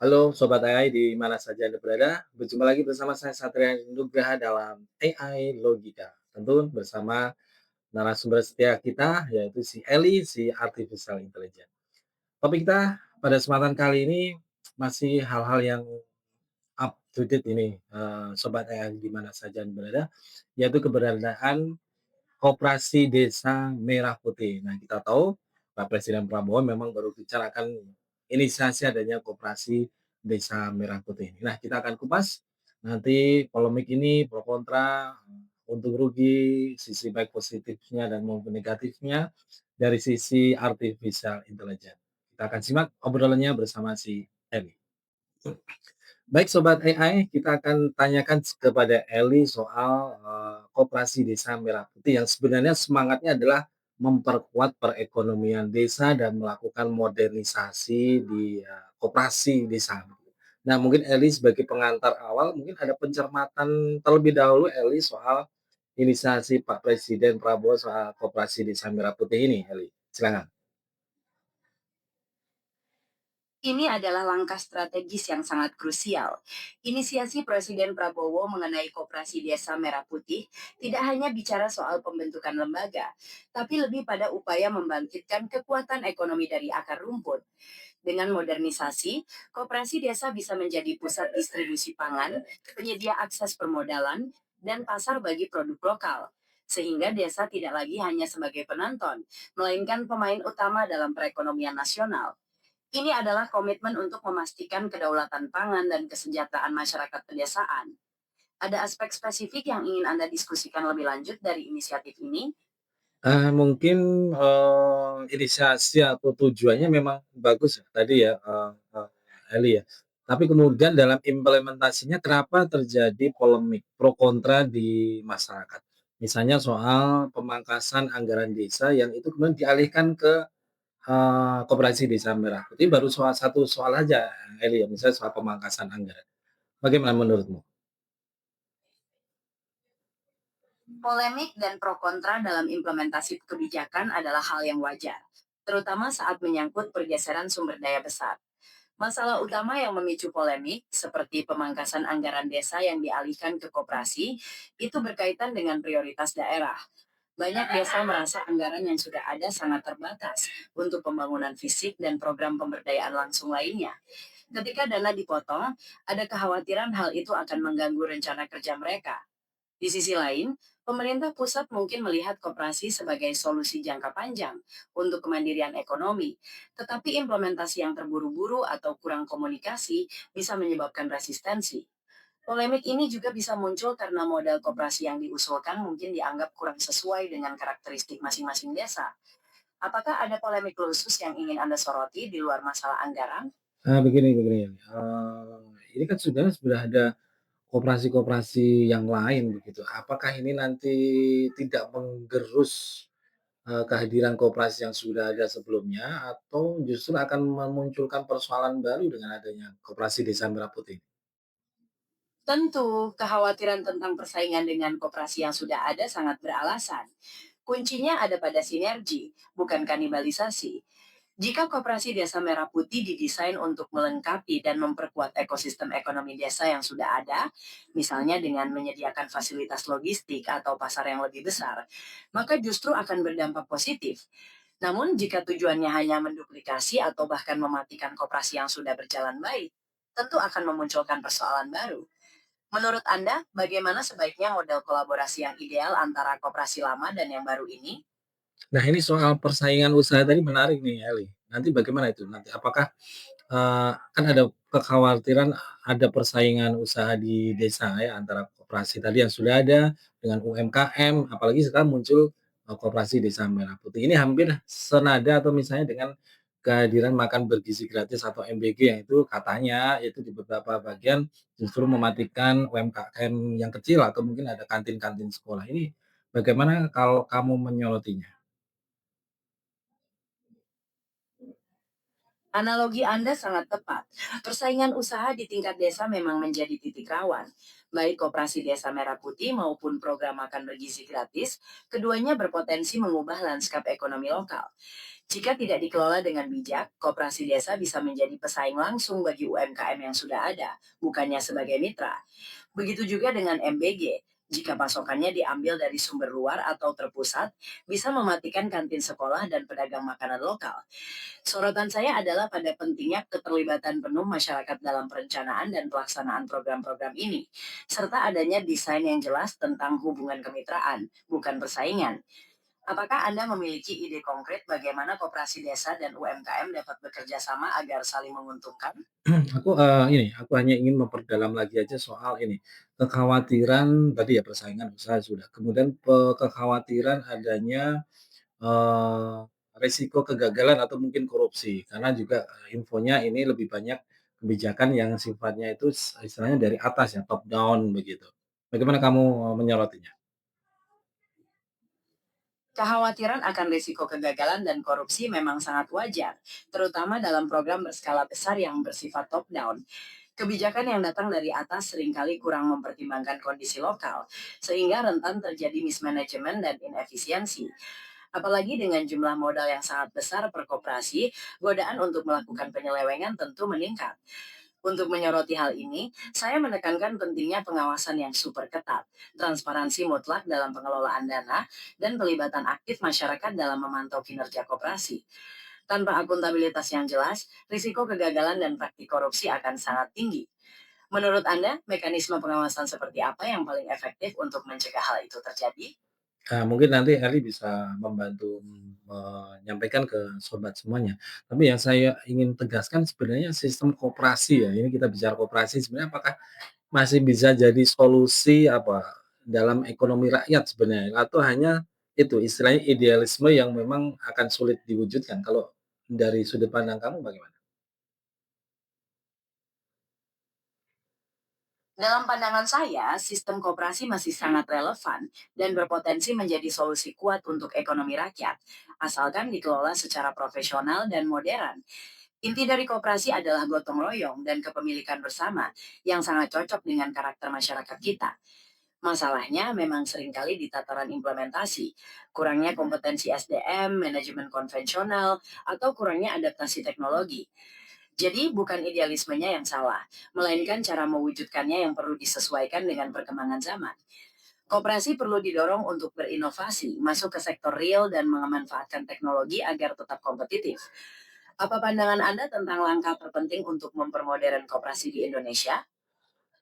Halo Sobat AI di mana saja Anda berada, berjumpa lagi bersama saya Satria Nugraha dalam AI Logika. Tentu bersama narasumber setia kita yaitu si Eli, si Artificial Intelligence. Topik kita pada kesempatan kali ini masih hal-hal yang up to date ini, Sobat AI di mana saja Anda berada, yaitu keberadaan Koperasi Desa Merah Putih. Nah, kita tahu Pak Presiden Prabowo memang baru bicarakan inisiasi adanya Koperasi Desa Merah Putih ini. Nah, kita akan kupas nanti polemik ini pro kontra, untung rugi, sisi baik positifnya dan maupun negatifnya dari sisi artificial intelligence. Kita akan simak obrolannya bersama si Emi. Baik Sobat AI, kita akan tanyakan kepada Eli soal, Koperasi Desa Merah Putih yang sebenarnya semangatnya adalah memperkuat perekonomian desa dan melakukan modernisasi di, koperasi desa. Nah, mungkin Eli sebagai pengantar awal, mungkin ada pencermatan terlebih dahulu Eli soal inisiasi Pak Presiden Prabowo soal Koperasi Desa Merah Putih ini, Eli, silakan. Ini adalah langkah strategis yang sangat krusial. Inisiasi Presiden Prabowo mengenai Koperasi Desa Merah Putih tidak hanya bicara soal pembentukan lembaga, tapi lebih pada upaya membangkitkan kekuatan ekonomi dari akar rumput. Dengan modernisasi, koperasi desa bisa menjadi pusat distribusi pangan, penyedia akses permodalan, dan pasar bagi produk lokal. Sehingga desa tidak lagi hanya sebagai penonton, melainkan pemain utama dalam perekonomian nasional. Ini adalah komitmen untuk memastikan kedaulatan pangan dan kesejahteraan masyarakat pedesaan. Ada aspek spesifik yang ingin Anda diskusikan lebih lanjut dari inisiatif ini? Mungkin, inisiasi atau tujuannya memang bagus ya tadi ya, Eli ya. Tapi kemudian dalam implementasinya kenapa terjadi polemik pro kontra di masyarakat? Misalnya soal pemangkasan anggaran desa yang itu kemudian dialihkan ke, Koperasi Desa Merah Putih baru satu soal aja Eli ya, misalnya soal pemangkasan anggaran. Bagaimana menurutmu? Polemik dan pro kontra dalam implementasi kebijakan adalah hal yang wajar, terutama saat menyangkut pergeseran sumber daya besar. Masalah utama yang memicu polemik, seperti pemangkasan anggaran desa yang dialihkan ke koperasi, itu berkaitan dengan prioritas daerah. Banyak desa merasa anggaran yang sudah ada sangat terbatas untuk pembangunan fisik dan program pemberdayaan langsung lainnya. Ketika dana dipotong, ada kekhawatiran hal itu akan mengganggu rencana kerja mereka. Di sisi lain, pemerintah pusat mungkin melihat koperasi sebagai solusi jangka panjang untuk kemandirian ekonomi, tetapi implementasi yang terburu-buru atau kurang komunikasi bisa menyebabkan resistensi. Polemik ini juga bisa muncul karena model koperasi yang diusulkan mungkin dianggap kurang sesuai dengan karakteristik masing-masing desa. Apakah ada polemik khusus yang ingin Anda soroti di luar masalah anggaran? Begini, ini kan sudah ada koperasi-koperasi yang lain begitu. Apakah ini nanti tidak menggerus, kehadiran koperasi yang sudah ada sebelumnya atau justru akan memunculkan persoalan baru dengan adanya Koperasi Desa Merah Putih? Tentu, kekhawatiran tentang persaingan dengan koperasi yang sudah ada sangat beralasan. Kuncinya ada pada sinergi, bukan kanibalisasi. Jika koperasi Desa Merah Putih didesain untuk melengkapi dan memperkuat ekosistem ekonomi desa yang sudah ada, misalnya dengan menyediakan fasilitas logistik atau pasar yang lebih besar, maka justru akan berdampak positif. Namun, jika tujuannya hanya menduplikasi atau bahkan mematikan koperasi yang sudah berjalan baik, tentu akan memunculkan persoalan baru. Menurut Anda, bagaimana sebaiknya model kolaborasi yang ideal antara koperasi lama dan yang baru ini? Nah, ini soal persaingan usaha tadi menarik nih, Eli. Nanti bagaimana itu? Nanti apakah, kan ada kekhawatiran ada persaingan usaha di desa ya antara koperasi tadi yang sudah ada dengan UMKM, apalagi sekarang muncul, Koperasi Desa Merah Putih. Ini hampir senada atau misalnya dengan kehadiran makan bergizi gratis atau MBG yang itu katanya itu di beberapa bagian justru mematikan UMKM yang kecil atau mungkin ada kantin-kantin sekolah. Ini bagaimana kalau kamu menyorotinya? Analogi Anda sangat tepat. Persaingan usaha di tingkat desa memang menjadi titik rawan. Baik koperasi desa merah putih maupun program makan bergizi gratis, keduanya berpotensi mengubah lanskap ekonomi lokal. Jika tidak dikelola dengan bijak, koperasi desa bisa menjadi pesaing langsung bagi UMKM yang sudah ada, bukannya sebagai mitra. Begitu juga dengan MBG. Jika pasokannya diambil dari sumber luar atau terpusat, bisa mematikan kantin sekolah dan pedagang makanan lokal. Sorotan saya adalah pada pentingnya keterlibatan penuh masyarakat dalam perencanaan dan pelaksanaan program-program ini, serta adanya desain yang jelas tentang hubungan kemitraan, bukan persaingan. Apakah Anda memiliki ide konkret bagaimana koperasi desa dan UMKM dapat bekerja sama agar saling menguntungkan? Aku hanya ingin memperdalam lagi aja soal ini, kekhawatiran tadi ya persaingan usaha sudah, kemudian kekhawatiran adanya, eee, resiko kegagalan atau mungkin korupsi, karena juga, infonya ini lebih banyak kebijakan yang sifatnya itu istilahnya dari atas ya, top down begitu. Bagaimana kamu, menyorotnya? Kekhawatiran akan risiko kegagalan dan korupsi memang sangat wajar, terutama dalam program berskala besar yang bersifat top-down. Kebijakan yang datang dari atas seringkali kurang mempertimbangkan kondisi lokal, sehingga rentan terjadi mismanagement dan inefisiensi. Apalagi dengan jumlah modal yang sangat besar per koperasi, godaan untuk melakukan penyelewengan tentu meningkat. Untuk menyoroti hal ini, saya menekankan pentingnya pengawasan yang super ketat, transparansi mutlak dalam pengelolaan dana, dan pelibatan aktif masyarakat dalam memantau kinerja koperasi. Tanpa akuntabilitas yang jelas, risiko kegagalan dan praktik korupsi akan sangat tinggi. Menurut Anda, mekanisme pengawasan seperti apa yang paling efektif untuk mencegah hal itu terjadi? Nah, mungkin nanti Eli bisa membantu menyampaikan ke sobat semuanya. Tapi yang saya ingin tegaskan sebenarnya sistem koperasi ya, ini kita bicara koperasi sebenarnya apakah masih bisa jadi solusi dalam ekonomi rakyat sebenarnya atau hanya itu istilahnya idealisme yang memang akan sulit diwujudkan. Kalau dari sudut pandang kamu bagaimana? Dalam pandangan saya, sistem koperasi masih sangat relevan dan berpotensi menjadi solusi kuat untuk ekonomi rakyat, asalkan dikelola secara profesional dan modern. Inti dari koperasi adalah gotong royong dan kepemilikan bersama yang sangat cocok dengan karakter masyarakat kita. Masalahnya memang seringkali di tataran implementasi, kurangnya kompetensi SDM, manajemen konvensional, atau kurangnya adaptasi teknologi. Jadi bukan idealismenya yang salah, melainkan cara mewujudkannya yang perlu disesuaikan dengan perkembangan zaman. Koperasi perlu didorong untuk berinovasi, masuk ke sektor real dan memanfaatkan teknologi agar tetap kompetitif. Apa pandangan Anda tentang langkah terpenting untuk mempermodern koperasi di Indonesia?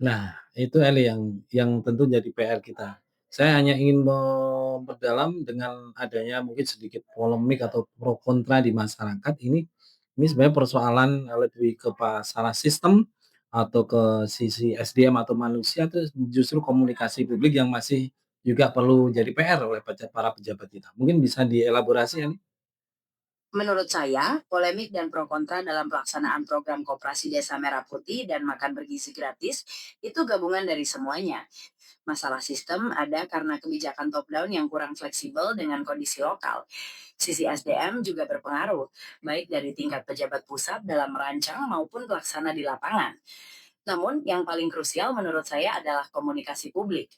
Nah, itu Eli yang tentu jadi PR kita. Saya hanya ingin memperdalam dengan adanya mungkin sedikit polemik atau pro kontra di masyarakat ini sebenarnya persoalan lebih ke masalah sistem atau ke sisi SDM atau manusia itu justru komunikasi publik yang masih juga perlu jadi PR oleh para pejabat kita. Mungkin bisa dielaborasi Eli? Menurut saya, polemik dan pro kontra dalam pelaksanaan program Koperasi Desa Merah Putih dan makan bergizi gratis itu gabungan dari semuanya. Masalah sistem ada karena kebijakan top-down yang kurang fleksibel dengan kondisi lokal. Sisi SDM juga berpengaruh, baik dari tingkat pejabat pusat dalam merancang maupun pelaksana di lapangan. Namun, yang paling krusial menurut saya adalah komunikasi publik.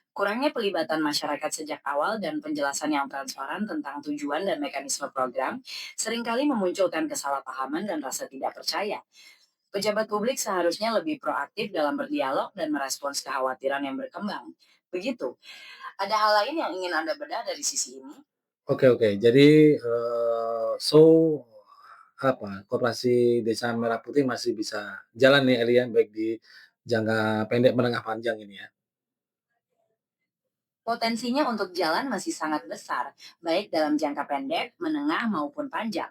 Kurangnya pelibatan masyarakat sejak awal dan penjelasan yang transparan tentang tujuan dan mekanisme program seringkali memunculkan kesalahpahaman dan rasa tidak percaya. Pejabat publik seharusnya lebih proaktif dalam berdialog dan merespons kekhawatiran yang berkembang. Begitu. Ada hal lain yang ingin Anda bedah dari sisi ini? Oke oke. Jadi, koperasi Desa Merah Putih masih bisa jalan nih Eli ya, baik di jangka pendek, menengah, panjang ini ya? Potensinya untuk jalan masih sangat besar, baik dalam jangka pendek, menengah, maupun panjang.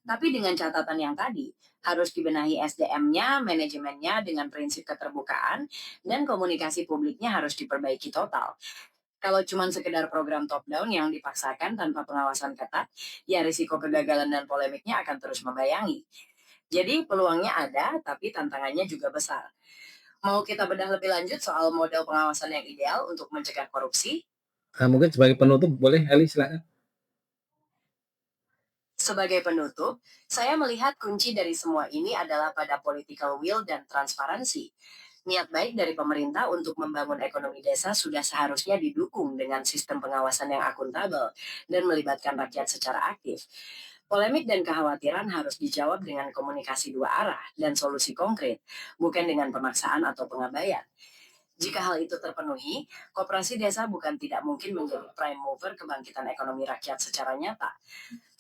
Tapi dengan catatan yang tadi, harus dibenahi SDM-nya, manajemennya dengan prinsip keterbukaan, dan komunikasi publiknya harus diperbaiki total. Kalau cuma sekedar program top-down yang dipaksakan tanpa pengawasan ketat, ya risiko kegagalan dan polemiknya akan terus membayangi. Jadi peluangnya ada, tapi tantangannya juga besar. Mau kita bedah lebih lanjut soal model pengawasan yang ideal untuk mencegah korupsi? Mungkin sebagai penutup boleh Eli silakan? Sebagai penutup, saya melihat kunci dari semua ini adalah pada political will dan transparansi. Niat baik dari pemerintah untuk membangun ekonomi desa sudah seharusnya didukung dengan sistem pengawasan yang akuntabel dan melibatkan rakyat secara aktif. Polemik dan kekhawatiran harus dijawab dengan komunikasi dua arah dan solusi konkret, bukan dengan pemaksaan atau pengabaian. Jika hal itu terpenuhi, koperasi desa bukan tidak mungkin menjadi prime mover kebangkitan ekonomi rakyat secara nyata.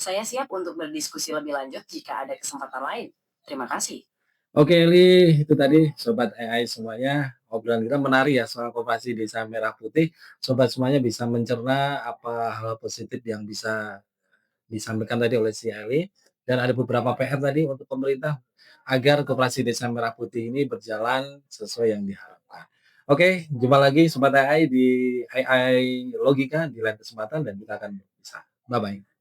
Saya siap untuk berdiskusi lebih lanjut jika ada kesempatan lain. Terima kasih. Oke Eli, itu tadi Sobat AI semuanya, obrolan kita menarik ya soal Koperasi Desa Merah Putih. Sobat semuanya bisa mencerna apa hal positif yang bisa disampaikan tadi oleh si Eli, dan ada beberapa PR tadi untuk pemerintah agar Koperasi Desa Merah Putih ini berjalan sesuai yang diharapkan. Oke, jumpa lagi Sobat AI di AI Logika di lain kesempatan dan kita akan bisa. Bye-bye.